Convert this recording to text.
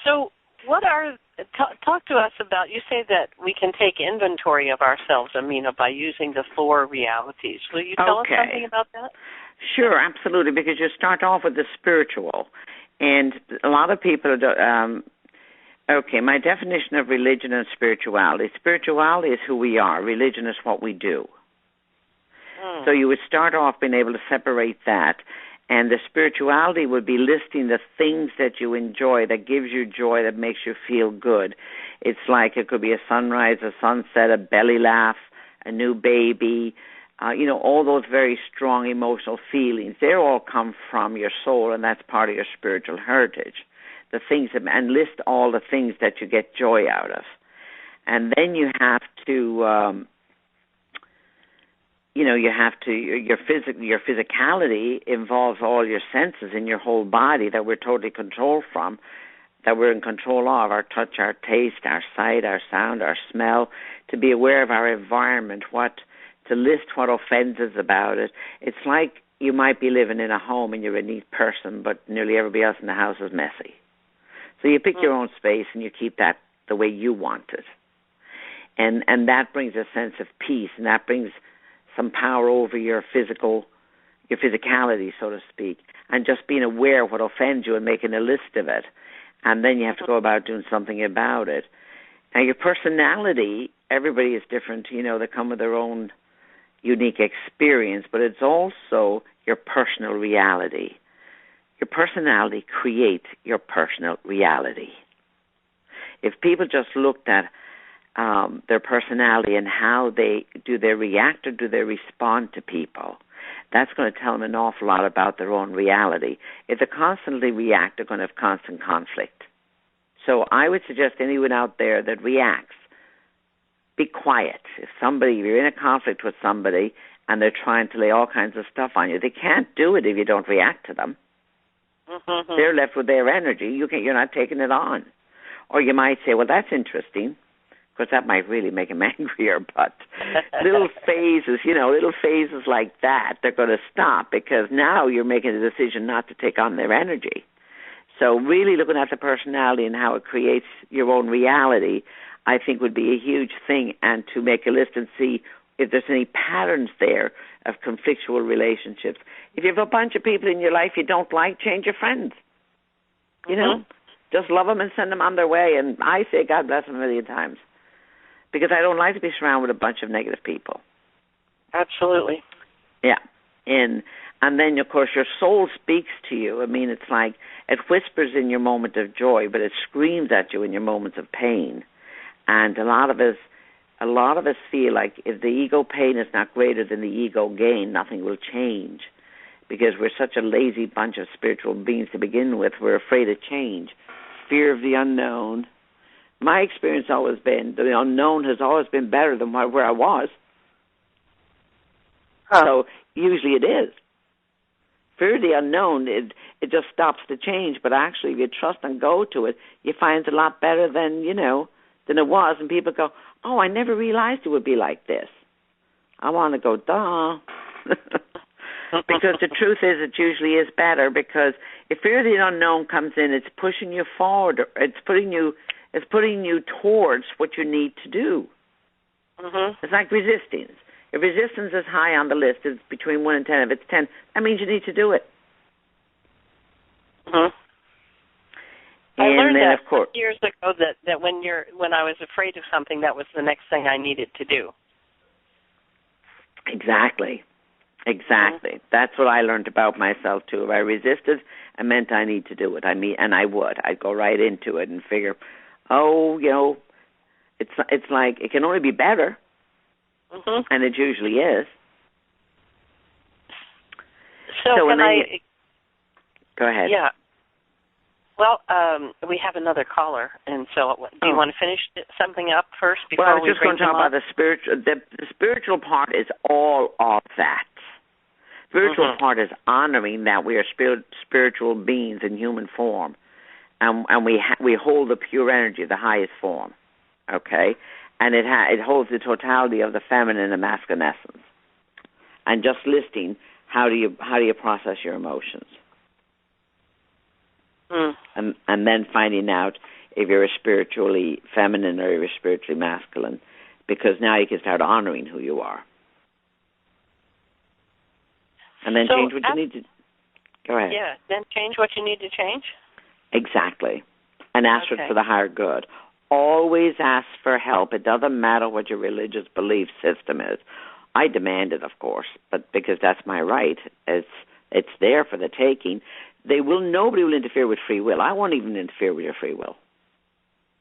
So what are, talk to us about, you say that we can take inventory of ourselves, Amina, by using the 4 realities. Will you tell us something about that? Sure, absolutely, because you start off with the spiritual. And a lot of people, my definition of religion and spirituality. Spirituality is who we are. Religion is what we do. So you would start off being able to separate that. And the spirituality would be listing the things that you enjoy, that gives you joy, that makes you feel good. It's like it could be a sunrise, a sunset, a belly laugh, a new baby, all those very strong emotional feelings. They all come from your soul, and that's part of your spiritual heritage. The things, and list all the things that you get joy out of. And then you have to... your physicality involves all your senses in your whole body that we're totally controlled from, that we're in control of, our touch, our taste, our sight, our sound, our smell, to be aware of our environment, to list what offends us about it. It's like you might be living in a home and you're a neat person, but nearly everybody else in the house is messy. So you pick your own space and you keep that the way you want it. And that brings a sense of peace, and that brings some power over your physicality, so to speak, and just being aware of what offends you and making a list of it. And then you have to go about doing something about it. Now, your personality, everybody is different, they come with their own unique experience, but it's also your personal reality. Your personality creates your personal reality. If people just looked at their personality and how they react or do they respond to people, that's going to tell them an awful lot about their own reality. If they constantly react, they're going to have constant conflict. So I would suggest anyone out there that reacts, be quiet. If you're in a conflict with somebody and they're trying to lay all kinds of stuff on you, they can't do it if you don't react to them. Mm-hmm. They're left with their energy. You're not taking it on. Or you might say, well, that's interesting. Of course, that might really make them angrier, but little phases like that, they're going to stop because now you're making a decision not to take on their energy. So really looking at the personality and how it creates your own reality, I think would be a huge thing, and to make a list and see if there's any patterns there of conflictual relationships. If you have a bunch of people in your life you don't like, change your friends. Just love them and send them on their way, and I say God bless them a million times. Because I don't like to be surrounded with a bunch of negative people. Absolutely. Yeah. And then, of course, your soul speaks to you. I mean, it's like it whispers in your moment of joy, but it screams at you in your moments of pain. And a lot of us feel like if the ego pain is not greater than the ego gain, nothing will change. Because we're such a lazy bunch of spiritual beings to begin with. We're afraid of change. Fear of the unknown. My experience has always been the unknown has always been better than where I was. So usually it is. Fear of the unknown, it just stops the change. But actually, if you trust and go to it, you find it a lot better than it was. And people go, oh, I never realized it would be like this. I want to go, duh. Because the truth is it usually is better, because if fear of the unknown comes in, it's pushing you forward. It's putting you towards what you need to do. Mm-hmm. It's like resistance. If resistance is high on the list, it's between 1 and 10. If it's 10, that means you need to do it. Mm-hmm. I learned that of course, years ago that when I was afraid of something, that was the next thing I needed to do. Exactly. Mm-hmm. That's what I learned about myself too. If I resisted, it meant I need to do it. I'd go right into it and figure, it's like it can only be better, mm-hmm. and it usually is. So go ahead. Yeah. Well, we have another caller, and so do you want to finish something up first before I was just going to talk about the spiritual. The spiritual part is all of that. Spiritual mm-hmm. part is honoring that we are spiritual beings in human form, and we hold the pure energy, the highest form, okay? And it holds the totality of the feminine and masculine essence. And just listing how do you process your emotions, and then finding out if you're spiritually feminine or you're spiritually masculine, because now you can start honoring who you are. And then change what you need to. Go ahead. Yeah, then change what you need to change? Exactly. And ask for the higher good. Always ask for help. It doesn't matter what your religious belief system is. I demand it, of course, but because that's my right. It's there for the taking. Nobody will interfere with free will. I won't even interfere with your free will.